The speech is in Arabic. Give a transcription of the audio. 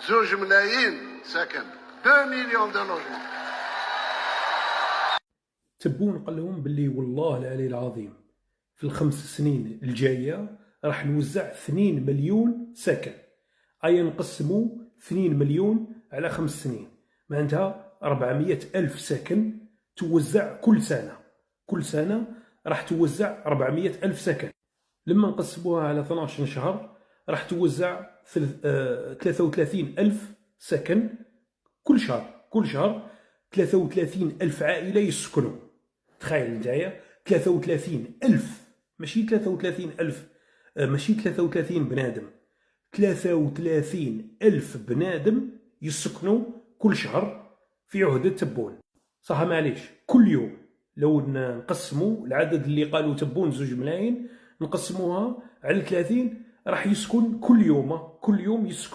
2 ملايين سكن. 2 مليون دو لوجمون. تبون قال لهم باللي والله العلي العظيم في ال5 سنين الجايه راح نوزع 2 مليون سكن. أي نقسموا 2 مليون على 5 سنين، معناتها 400 ألف سكن توزع كل سنة. كل سنة راح توزع 400 ألف سكن. لما نقسموها على 12 شهر راح توزع 33 ألف سكن كل شهر. كل شهر 33 ألف عائلة يسكنوا. تخيل نتايا 33 ألف، ماشي 33 ألف، ماشي 33 بنادم، 33 ألف بنادم يسكنوا كل شهر في عهدة تبون. صح معليش كل يوم لو نقسموا العدد اللي قالوا تبون 2 ملايين نقسموها على 30 راح يسكن كل يوم يسكن